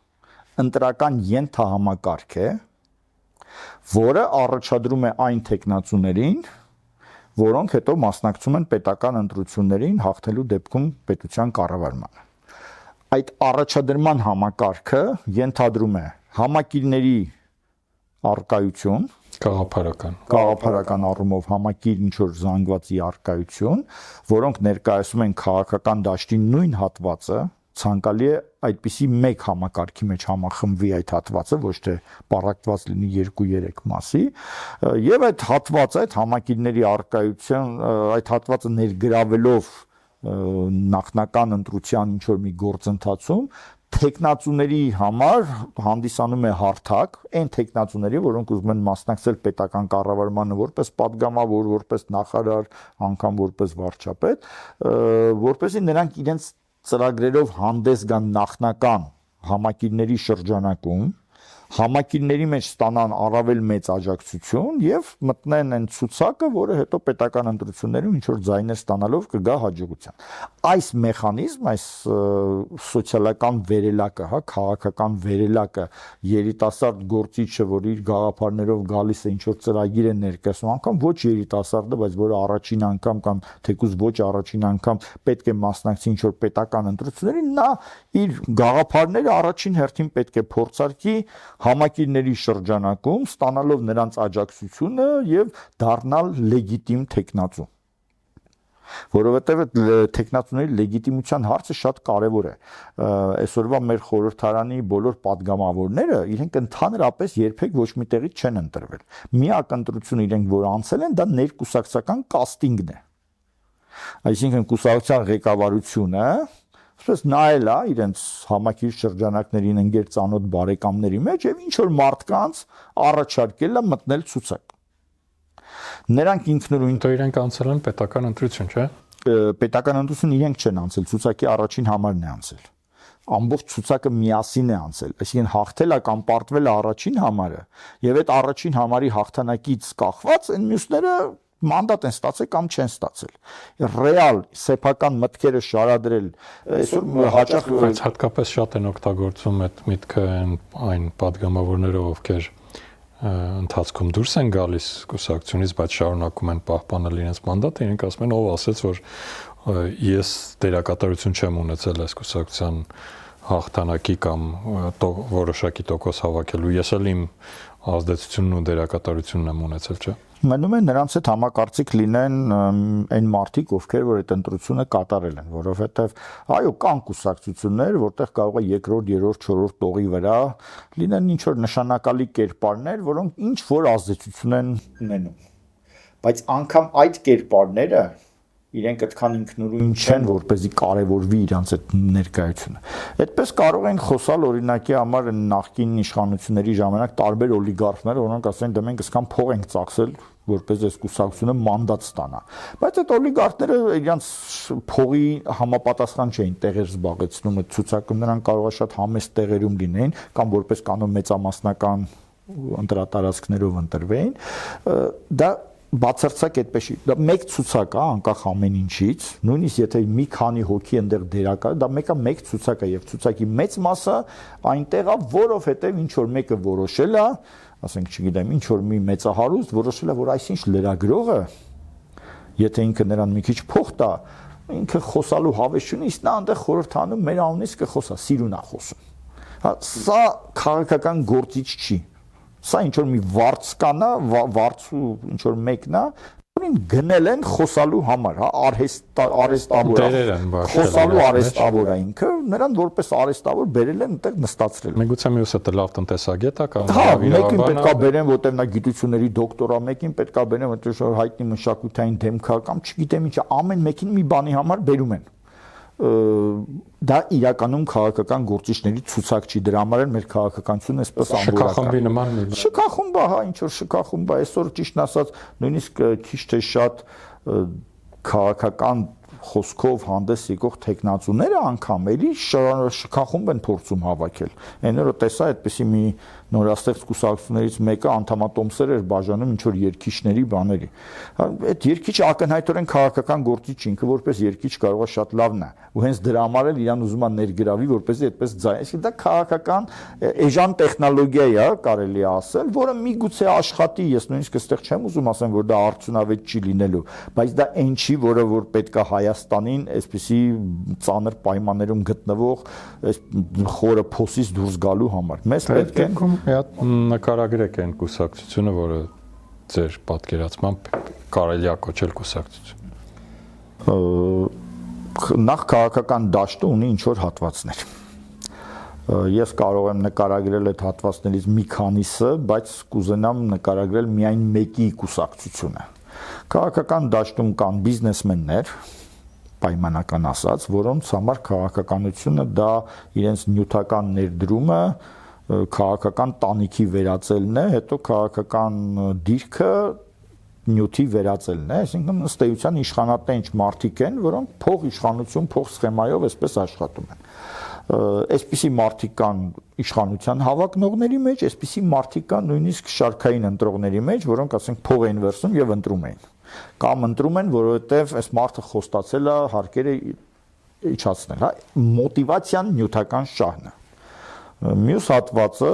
ընտրական ենթահամակարգ է, որը առաջադրում է այն տեխնացուներին, որոնք հետո մասնակցում են պետական ընտրություններին հաղթելու դեպքում պետության կառավարմանը։ Այդ առաջադրման համակարգը ենթադրում է համակիրների առկայություն, գաղափարական առումով համակիր ինչ որ զանգվածի առկայություն, որոնք ներկայացում են քաղաքական դաշտի նույն հատվածը, ցանկալի է այդպիսի մեկ համակարգի մեջ համախմբվի այդ հատվածը, ոչ թե պարակտված լինի 2-3 մասի, եւ այդ հատվածը, այդ համակիրների առկայություն, այդ հատվածը ներգրավելով նախնական ընտրության ինչ որ մի գործընթացում տեխնացուների համար հանդիսանում է հարթակ, այն տեխնացուների, որոնք ուզում են մասնակցել պետական կառավարմանը որպես падգամավոր, որպես նախարար, անգամ որպես վարչապետ, որպեսզի նրանք իրենց ծրագրերով հանդես գան նախնական համակիրների շրջանակում, համակիրների մեջ ստանան առավել մեծ աջակցություն եւ մտնեն այն ցուցակը, որը հետո պետական ընտրություններում ինչ որ ձայներ ստանալով կգա հաջողության։ Այս մեխանիզմը, այս սոցիալական վերելակը, հա, քաղաքական վերելակը, երիտասարդ գործիչը, որ իր գաղափարներով գալիս է ինչ որ ծրագիր է ներկայացնում, անգամ ոչ երիտասարդը, բայց որը առաջին անգամ կամ թեկուզ ոչ առաջին անգամ պետք է մասնակցի ինչ որ պետական ընտրություններին, նա իր գաղափարները առաջին հերթին պետք է փորձարկի համակիրների շրջանակում, ստանալով նրանց աջակցությունը եւ դառնալ լեգիտիմ տեխնացու։ Որովհետեւ այդ տեխնացուների լեգիտիմության հարցը շատ կարեւոր է։ Այսօրվա մեր խորհրդարանի բոլոր падգամավորները իրենք ընդհանրապես երբեք ոչ մի տեղից չեն ընտրվել։ Միակ ընտրությունը իրենք որ անցել են, դա ներկուսակցական կաստինգն է։ Այսինքն կուսակցության ղեկավարությունը Սպես նայել է իրենց համակիր շրջանակներին ընկեր ծանոթ բարեկամների մեջ եւ ինչ որ մարդկանց առաջարկել է մտնել ցուցակ։ Նրանք ինքնուրույն իրենք անցել են պետական ընտրություն, չէ՞։ Պետական ընտրություն իրենք չեն անցել, ցուցակի առաջին համարն է անցել։ Ամբողջ ցուցակը միասին է անցել, այսինքն հաղթել է կամ պարտվել է առաջին համարը եւ այդ առաջին համարի հաղթանակից կախված այն մյուսները մանդատ են ստացել կամ չեն ստացել։ Ռեալ սեփական մտքերը շարադրել այսօր հաճախ բայց հատկապես շատ են օգտագործում այդ միտքը այն падգամավորները, ովքեր ընթացքում դուրս են գալիս կուսակցությունից, բայց շարունակում են պահպանել իրենց մանդատը, իրենք ասում են, ով ասեց, որ ես դերակատարություն չեմ ունեցել այս կուսակցության հաղթանակի կամ որոշակի տոկոս հավաքելու, ես էլ իմ ազդեցությունն ու դերակատարությունն եմ ունեցել, չէ՞։ Մնում է նրանց հետ համակարծիք լինեն այն մարդիկ, ովքեր որ այդ ընտրությունը կատարել են, որովհետև այո, կան կուսակցություններ, որտեղ կարող է երկրորդ, երրորդ, չորրորդ տողի վրա լինեն ինչ որ նշանակալի կերպարներ, որոնք ինչ որ ազդեցություն են ունենում։ Բայց անգամ այդ կերպարները իրենք այդքան ինքնուրույն չեն, որպեսզի կարևորվի իրանց այդ ներկայությունը։ Այդպես կարող են խոսալ օրինակի համար նախկին իշխանությունների ժամանակ տարբեր օլիգարխներ, որոնք ասեն, դե մենք այսքան փող ենք ծախսել, որպես այս կուսակցությունը մանդատ ստանա։ Բայց այդ օլիգարխները իրանց փողի համապատասխան չէին տեղեր զբաղեցնում այդ ցուցակում, նրանք կարող է շատ համեստ տեղերում լինեին կամ որպես կանոն մեծամասնական ընտրատարածքներով ընտրվեին։ Դա բացարձակ այդպես չի, դա մեկ ցուցակ է անկախ ամեն ինչից, նույնիսկ եթե մի քանի հոգի այնտեղ դերակար, դա մեկ ցուցակ է եւ ցուցակի մեծ մասը այնտեղ է, որովհետեւ ինչ որ մեկը որոշել է, ասենք, չգիտեմ, ինչ որ մի մեծահարուստ որոշել է, որ այսինչ լրագրողը, եթե ինքը նրան մի քիչ փող տա, ինքը խոսալու հավես չունի, իսկ նա այնտեղ խորհրդանում մեր անունից կխոսա, սիրուն է խոսում։ Հա, սա քաղաքական գործիչ չի։ Սա ինչ որ մի վարձկանա, վարձու ինչ որ մեկն է, որին գնել են խոսալու համար, հա, արհեստավոր է։ Խոսալու արհեստավոր է ինքը, նրան որպես արհեստավոր բերել են այնտեղ նստացրել։ Միգուցե մյուսը դա լավ տնտեսագետ է կամ մեկին պետքա բերեն, որտեղ նա գիտությունների դոկտոր է, մեկին պետքա բերեն, որտեղ հայտնի մշակութային դեմք է կամ չգիտեմ ինչ, ամեն մեկին մի բանի համար բերում են։ Դա իրականում քաղաքական գործիչների ցուցակ չի, դրա համար էլ մեր քաղաքականությունը այսպես ամբողջ շքախումբ է, հա, ինչ որ շքախումբ է, այսօր ճիշտն ասած նույնիսկ քիչ թե շատ քաղաքական խոսքով հանդես եկող տեխնացուները անգամ էլի շքախումբ են փորձում հավաքել։ Այն օրը տեսա այդպեսի մի նորաստեղծ կուսակցություններից մեկը անդամատոմսեր էր բաժանում ինչ որ երկիչների բաների։ Այդ երկիչը ակնհայտորեն քաղաքական գործիչ ինքը որպես երկիչ կարող է շատ լավն է, ու հենց դրա համար էլ իրան ուզում է ներգրավի, որպեսզի այդպես ձայն, այսինքն դա քաղաքական էժան տեխնոլոգիա է, կարելի է ասել, որը միգուցե աշխատի, ես նույնիսկ այստեղ չեմ ուզում ասեմ, որ դա արդյունավետ չի լինելու, բայց դա այն չի, որը որ պետք է Հայաստանին այսպիսի ծանր պայմաններում գտնվող այս խորը փոսից դուրս գալու համար։ Մեզ պետք է մի հատ նկարագրեք այն կուսակցությունը, որը ձեր պատկերացմամբ կարելի է կոչել կուսակցություն։ Նախ քաղաքական դաշտը ունի ինչ որ հատվածներ։ Ես կարող եմ նկարագրել այդ հատվածներից մի քանիսը, բայց կուզենամ նկարագրել միայն մեկի կուսակցությունը։ Քաղաքական դաշտում կան բիզնեսմեններ, պայմանական ասած, որոնց համար քաղաքականությունը դա իրենց նյութական ներդրումը քաղաքական տանիքի վերածելն է, հետո քաղաքական դիրքը նյութի վերածելն է, այսինքն ըստ էության իշխանատենչ մարդիկ են, որոնք փող իշխանություն, փող սխեմայով այսպես աշխատում են։ Այսպիսի մարդիկ կան իշխանության հավակնողների մեջ, այսպիսի մարդիկ կան նույնիսկ շարքային ընտրողների մեջ, որոնք ասենք փող են վերցնում եւ ընտրում են։ Կամ ընտրում են, որովհետեւ այս մարդը խոստացել է հարկերը իջացնել, հա, մոտիվացիան նյութական շահն է։ Մյուս հատվածը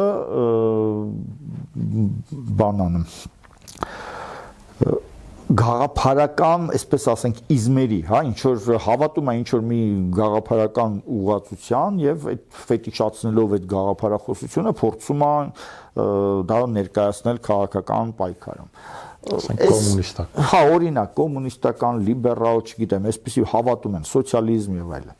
բանանում գաղափարական, այսպես ասենք, իզմերի, հա, ինչ որ հավատում է ինչ որ մի գաղափարական ուղղվածության եւ այդ ֆետիշացնելով այդ գաղափարախոսությունը փորձում է դա ներկայացնել քաղաքական պայքարում։ Կոմունիստական։ Հա, օրինակ, կոմունիստական, լիբերալ, չգիտեմ, այսպեսի հավատում են, սոցիալիզմ եւ այլն։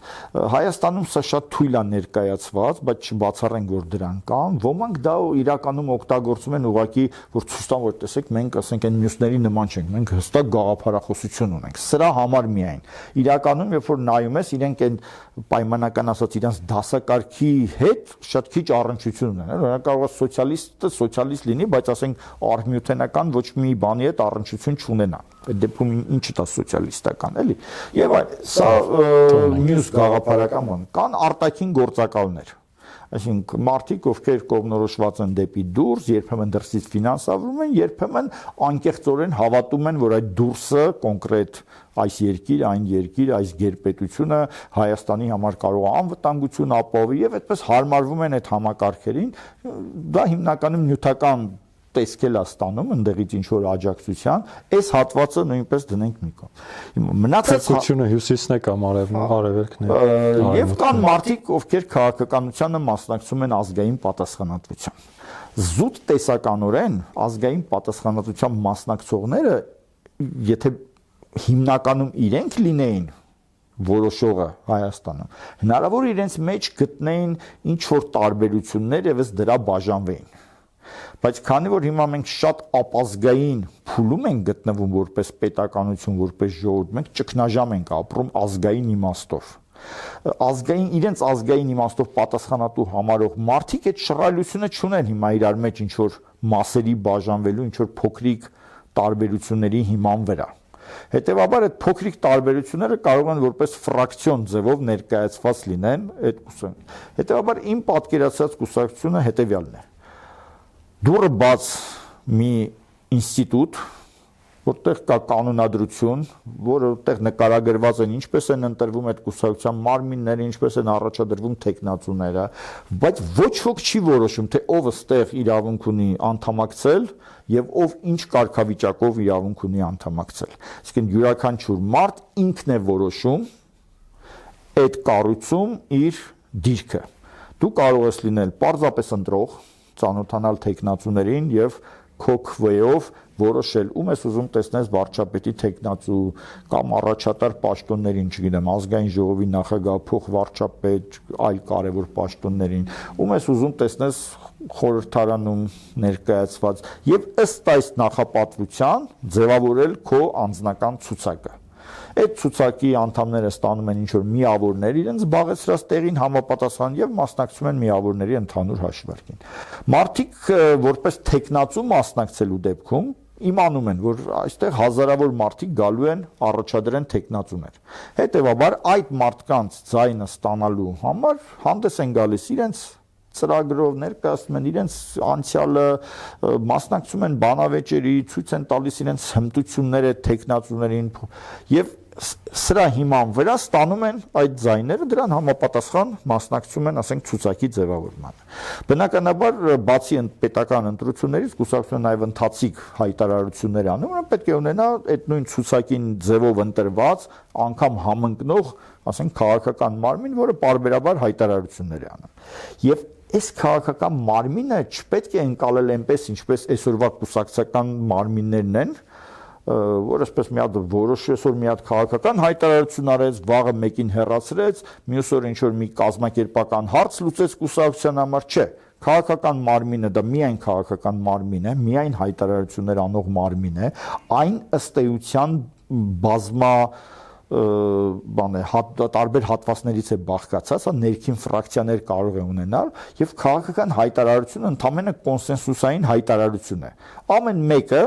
Հայաստանում սա շատ թույլ է ներկայացված, բայց չբացառենք, որ դրան կան։ Ոմանք դա իրականում օգտագործում են ուղղակի, որ ցույց տան, որ տեսեք, մենք ասենք այն մյուսների նման չենք, մենք հստակ գաղափարախոսություն ունենք։ Սրա համար միայն։ Իրականում, երբ որ նայում ես, իրենք այն պայմանական ասած իրենց դասակարգի հետ շատ քիչ առնչություն ունեն։ Օրինակ կարող է սոցիալիստը սոցիալիստ լինի, բայց ասենք արհմյութենական ոչ մի բանի հետ առնչություն չունենա։ Այդ դեպքում ինչը դա սոցիալիստական, էլի։ Եվ սա մյուս գաղափարական բան։ Կան արտաքին գործակալներ։ Այսինքն մարդիկ, ովքեր կողմնորոշված են դեպի դուրս, երբեմն դրսից ֆինանսավորվում են, երբեմն անկեղծորեն հավատում են, որ այդ դուրսը կոնկրետ այս երկիր, այն երկիր, այս գերպետությունը Հայաստանի համար կարող է անվտանգություն ապահովի եւ այդպես հարմարվում են այդ համակարգերին, դա հիմնականում նյութական տեսքել է ստանում ընդեղից ինչ որ աջակցության, այս հատվածը նույնպես դնենք մի կողմ։ Մնացածությունը հյուսիսն է կամ արևելքն է։ Եվ կան մարդիկ, ովքեր քաղաքականությանը մասնակցում են ազգային պատասխանատվության։ Զուտ տեսականորեն ազգային պատասխանատվության մասնակցողները, եթե հիմնականում իրենք լինեին որոշողը Հայաստանում, հնարավոր իրենց մեջ գտնեին ինչ որ տարբերություններ եւ ըստ դրա բաժանվեին։ Բայց քանի որ հիմա մենք շատ ապազգային փուլում ենք գտնվում որպես պետականություն, որպես ժողովուրդ, մենք ճգնաժամ ենք ապրում ազգային իմաստով։ Իրենց ազգային իմաստով պատասխանատու համարող մարդիկ այդ շռայլությունը չունեն հիմա իրար մեջ ինչ որ մասերի բաժանվելու, ինչ որ փոքրիկ տարբերությունների հիման վրա։ Հետևաբար այդ փոքրիկ տարբերությունները կարող են որպես ֆրակցիոն ձևով ներկայացված լինեն այդ կուսակցությունը։ Հետևաբար իմ պատկերացած կուսակցությունը հետևյալն է։ Դուրը բաց մի ինստիտուտ, որտեղ կա կանոնադրություն, որտեղ նկարագրված են ինչպես են ընտրվում այդ կուսակցության մարմինները, ինչպես են առաջադրվում տեխնացուները, բայց ոչ ոք չի որոշում, թե ով ըստեղ իրավունք ունի անդամակցել եւ ով ինչ կարգավիճակով իրավունք ունի անդամակցել։ Այսինքն յուրաքանչյուր մարդ ինքն է որոշում այդ կառույցում իր դիրքը։ Դու կարող ես լինել պարզապես ընտրող, ծանոթանալ տեխնացուներին եւ քո քվեով որոշել ում ես ուզում տեսնես վարչապետի տեխնացու կամ առաջատար պաշտոններին, չգիտեմ, ազգային ժողովի նախագահ, փոխվարչապետ, այլ կարևոր պաշտոններին, ում ես ուզում տեսնես խորհրդարանում ներկայացված եւ ըստ այս նախապատվության ձևավորել քո անձնական ցուցակը։ Այդ ցուցակի անդամները ստանում են ինչ-որ միավորներ իրենց զբաղեցրած տեղին համապատասխան եւ մասնակցում են միավորների ընդհանուր հաշվարկին։ Մարդիկ որպես տեխնացու մասնակցելու դեպքում իմանում են, որ այստեղ հազարավոր մարդիկ գալու են առաջադրեն տեխնացուներ։ Հետևաբար այդ մարդկանց ձայնը ստանալու համար հանդես են գալիս իրենց ծրագրով ներկայացնում են իրենց անցյալը, մասնակցում են բանավեճերի, ցույց են տալիս իրենց հմտությունները տեխնացուներին եւ սրա հիման վրա ստանում են այդ ձայները, դրան համապատասխան մասնակցում են, ասենք, ցուցակի ձևավորմանը։ Բնականաբար, բացի պետական ընտրություններից, կուսակցությունը նաև ընթացիկ հայտարարություններ անում, որը պետք է ունենա այդ նույն ցուցակին ձևով ընտրված, անգամ համընկնող, ասենք, քաղաքական մարմին, որը պարբերաբար հայտարարություններ է անում։ Եվ այս քաղաքական մարմինը չպետք է ընկալել այնպես, ինչպես այսօրվա կուսակցական մարմիններն են, որ այսպես մի հատ որոշեսօր մի հատ քաղաքական հայտարարություն արեց, վաղը մեկին հեռացրեց, մյուս օր ինչ որ մի կազմակերպական հարց լուծեց կուսակցության համար, չէ։ Քաղաքական մարմինը դա միայն քաղաքական մարմին է, միայն հայտարարություններ անող մարմին է, այն ըստ էության բազմա տարբեր հատվածներից է բաղկացած, հա ներքին ֆրակցիաներ կարող է ունենալ եւ քաղաքական հայտարարությունը ընդամենը կոնսենսուսային հայտարարություն է։ Ամեն մեկը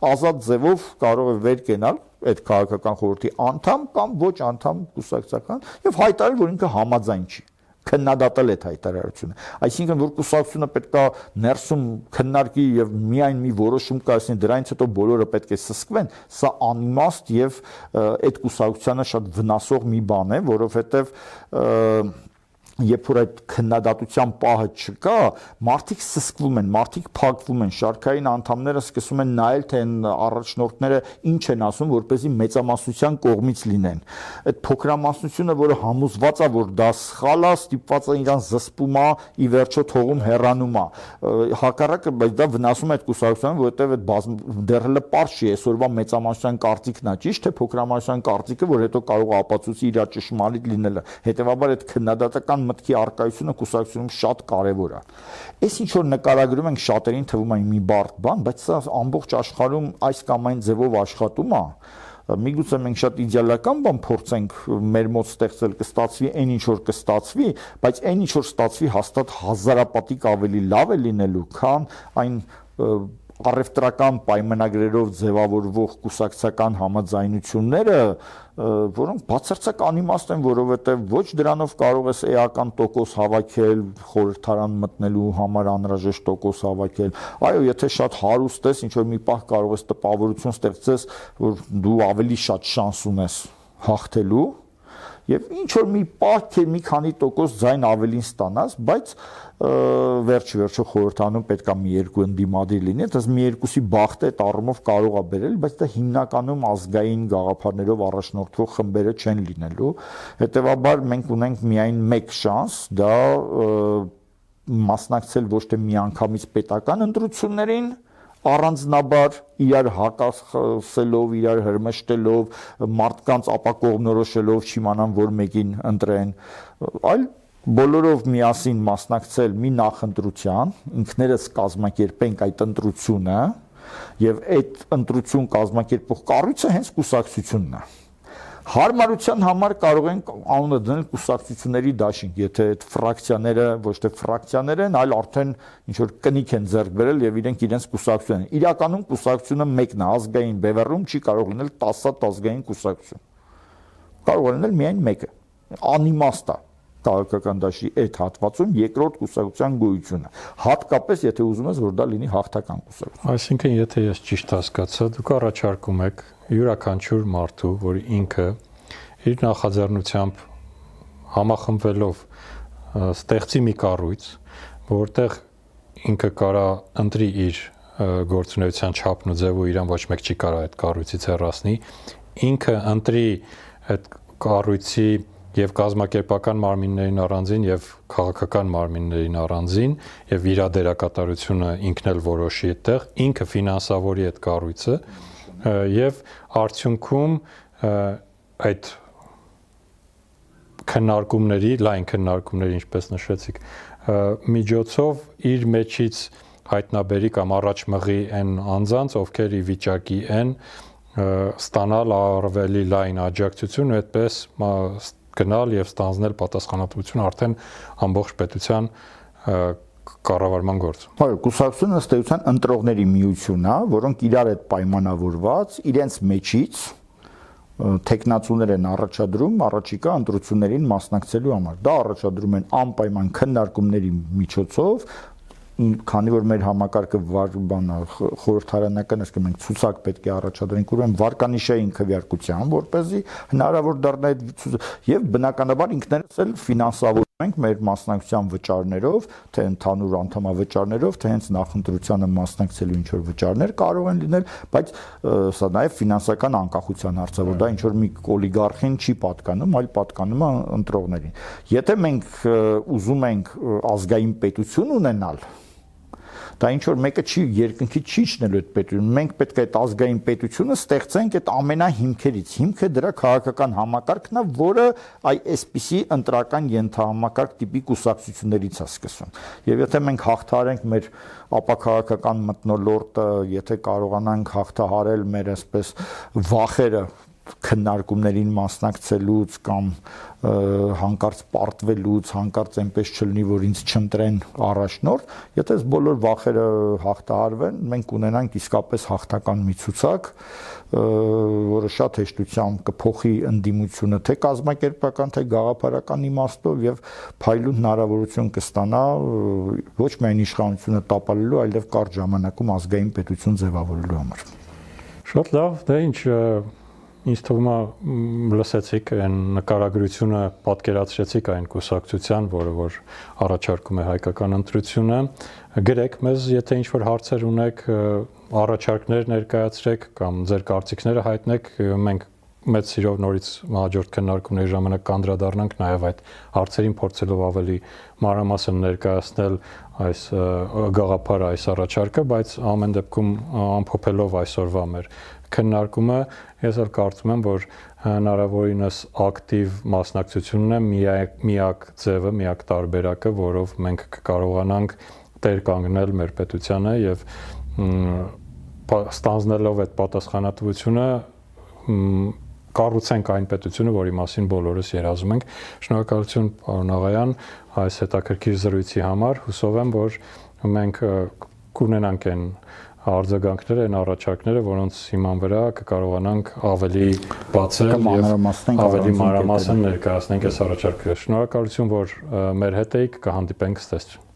ազատ ձևով կարող է վեր կենալ այդ քաղաքական խորհրդի անդամ կամ ոչ անդամ կուսակցական եւ հայտարարել, որ ինքը համաձայն չի, քննադատել այդ հայտարարությունը։ Այսինքն, որ կուսակցությունը պետք է ներսում քննարկի եւ միայն մի որոշում կայացնի, դրանից հետո բոլորը պետք է սսկվեն, սա անիմաստ եւ այդ կուսակցությանը շատ վնասող մի բան է, որովհետեւ երբ որ այդ քննադատության պահը չկա, մարդիկ սսկվում են, մարդիկ փակվում են, շարքային անդամները սկսում են նայել, թե առաջնորդները ինչ են ասում, որպեսզի մեծամասնության կողմից լինեն։ Այդ փոքրամասնությունը, որը համոզված է, որ դա սխալ է, ստիպված է իրան զսպում է, ի վերջո թողում հեռանում է։ Հակառակը, բայց դա վնասում է այդ կուսակցությանը, որովհետև այդ դեռ հələ պարզ չի, այսօրվա մեծամասնության կարծիքն է ճիշտ, թե փոքրամասնության կարծիքը, որ հետո կարող է ապացուցի իր ճշմարիտ լինելը։ Հետևաբար այդ քննադատական մտքի արկայությունը կուսակցությունում շատ կարևոր է։ Այս ինչ որ նկարագրում ենք շատերին թվում է մի բարդ բան, բայց սա ամբողջ աշխարհում այս կամ այն ձևով աշխատում է։ Միգուցե մենք շատ իդեալական բան փորձենք մեր մոտ ստեղծել, կստացվի այն ինչ որ կստացվի, բայց այն ինչ որ ստացվի հաստատ հազարապատիկ ավելի լավ է լինելու, քան այն առևտրական պայմանագրերով ձևավորվող կուսակցական համաձայնությունները, որոնք բացարձակ անիմաստ են, որովհետև ոչ դրանով կարող ես էական տոկոս հավաքել, խորհրդարան մտնելու համար անհրաժեշտ տոկոս հավաքել։ Այո, եթե շատ հարուստ ես, ինչ որ մի պահ կարող ես տպավորություն ստեղծես, որ դու ավելի շատ շանս ունես հաղթելու, եւ ինչ որ մի պահ մի քանի տոկոս ձայն ավելին ստանաս, բայց վերջ-վերջո խորհրդանում պետք է մի երկու ընդդիմադիր լինի, դες մի երկուսի բախտը այդ առումով կարող է բերել, բայց դա հիմնականում ազգային գաղափարներով առաջնորդվող խմբերը չեն լինելու։ Հետևաբար մենք ունենք միայն մեկ շանս, դա մասնակցել ոչ թե միանգամից պետական ընտրություններին, առանձնաբար իրար հակասելով, իրար հրմշտելով, մարդկանց ապակողմնորոշելով, չիմանան, որ մեկին ընտրեն, այլ բոլորով միասին մասնակցել մի նախընտրության, ինքներս կազմակերպենք այդ ընտրությունը, եւ այդ ընտրություն կազմակերպող կառույցը հենց կուսակցությունն է։ Հարմարության համար կարող են անունը դնել կուսակցությունների դաշինք, եթե այդ ֆրակցիաները ոչ թե ֆրակցիաներ են, այլ արդեն ինչ որ կնիք են ձեռք բերել եւ իրենց կուսակցություն են։ Իրականում կուսակցությունը մեկն է, ազգային բևեռում չի կարող լինել 10 ազգային կուսակցություն։ Կարող է լինել միայն մեկը։ Անիմաստ է քաղաքական դաշտի այդ հատվածում երկրորդ կուսակցության գոյությունը, հատկապես եթե ուզում ես, որ դա լինի հաղթական կուսակցություն։ Այսինքն, եթե ես ճիշտ հասկացա, դուք առաջարկում եք յուրաքանչյուր մարդու, որ ինքը իր նախաձեռնությամբ համախմբվելով ստեղծի մի կառույց, որտեղ ինքը կարա ընտրի իր գործունեության չափն ու ձևը, իրան ոչ մեկ չի կարա այդ կառույցից հեռացնի, ինքը ընտրի այդ կառույցի եւ կազմակերպական մարմիններին առանձին եւ քաղաքական մարմիններին առանձին եւ իր դերակատարությունը ինքն էլ որոշի այդտեղ, ինքը ֆինանսավորի այդ կառույցը եւ արդյունքում այդ քննարկումների, լայն քննարկումների, ինչպես նշեցիք, միջոցով իր մեջից հայտնաբերի կամ առաջ մղի այն անձանց, ովքեր ի վիճակի են ստանալ ավելի լայն աջակցություն, այդպես գնալ եւ ստանձնել պատասխանատվություն արդեն ամբողջ պետության կառավարման գործում։ Այո, կուսակցությունը ըստ էության ընտրողների միությունն է, որոնք իրար հետ պայմանավորված իրենց մեջից տեխնացուներ են առաջադրում առաջիկա ընտրություններին մասնակցելու համար։ Դա առաջադրում են անպայման քննարկումների միջոցով, քանի որ մեր համակարգը խորհրդարանական, այսինքն մենք ցուցակ պետք է առաջադրենք, ուրեմն վարկանիշային քվեարկության, որպեսզի հնարավոր դառնա այդ եւ բնականաբար ինքներս էլ ֆինանսավորում ենք մեր մասնակցության վճարներով, թե ընդհանուր անդամավճարներով, թե հենց նախընտրությանը մասնակցելու ինչ որ վճարներ կարող են լինել, բայց սա նաեւ ֆինանսական անկախության հարց է, որ դա ինչ որ մի օլիգարխին չի պատկանում, այլ պատկանում է ընտրողներին։ Եթե մենք ուզում ենք ազգային պետություն ունենալ, դա ինչ որ մեկը չի երկնքի չի իջնելու այդ պետությունը, մենք պետք է այդ ազգային պետությունը ստեղծենք այդ ամենահիմքերից, հիմքը դրա քաղաքական համակարգն է, որը այսպիսի ընտրական ենթահամակարգ տիպի կուսակցություններից է սկսվում։ Եվ եթե մենք հաղթահարենք մեր ապաքաղաքական մթնոլորտը, եթե կարողանանք հաղթահարել մեր այսպես վախերը քննարկումներին մասնակցելուց կամ հանկարծ պարտվելուց, հանկարծ այնպես չլինի, որ ինձ չընտրեն առաջնորդ, եթե այս բոլոր վախերը հաղթահարվեն, մենք կունենանք իսկապես հաղթական մի ցուցակ, որը շատ հեշտությամբ կփոխի ընդդիմությունը թե կազմակերպական, թե գաղափարական իմաստով եւ փայլուն հնարավորություն կստանա ոչ միայն իշխանությունը տապալելու, այլև կարճ ժամանակում ազգային պետություն ձևավորելու համար։ Շատ լավ, դա ինչ ինձ թվում է լսեցիք այն նկարագրությունը, պատկերացրեցիք այն կուսակցության, որը որ առաջարկում է հայկական ընտրությունը, գրեք մեզ, եթե ինչ-որ հարցեր ունեք, առաջարկներ ներկայացրեք կամ ձեր կարծիքները հայտնեք, մենք մեծ սիրով նորից հաջորդ քննարկումների ժամանակ կանդրադառնանք նաև այդ հարցերին, փորձելով ավելի մանրամասն ներկայացնել այս գաղափարը, այս առաջարկը, բայց ամեն դեպքում ամփոփելով այսօրվա մեր քննարկումը, ես էլ կարծում եմ, որ հնարավորինս ակտիվ մասնակցությունն է միակ ձևը, միակ տարբերակը, որով մենք կկարողանանք տեր կանգնել մեր պետությանը եւ ստանձնելով այդ պատասխանատվությունը կառուցենք այն պետությունը, որի մասին բոլորս երազում ենք։ Շնորհակալություն, պարոն Աղայան, այս հետաքրքիր զրույցի համար։ Հուսով եմ, որ մենք կունենանք այն արձագանքները, այն առաջարկները, որոնց հիման վրա կկարողանանք ավելի բացել եւ ավելի մանրամասն ներկայացնենք այս առաջարկները։ Շնորհակալություն, որ մեր հետ էիք, կհանդիպենք ստեստ։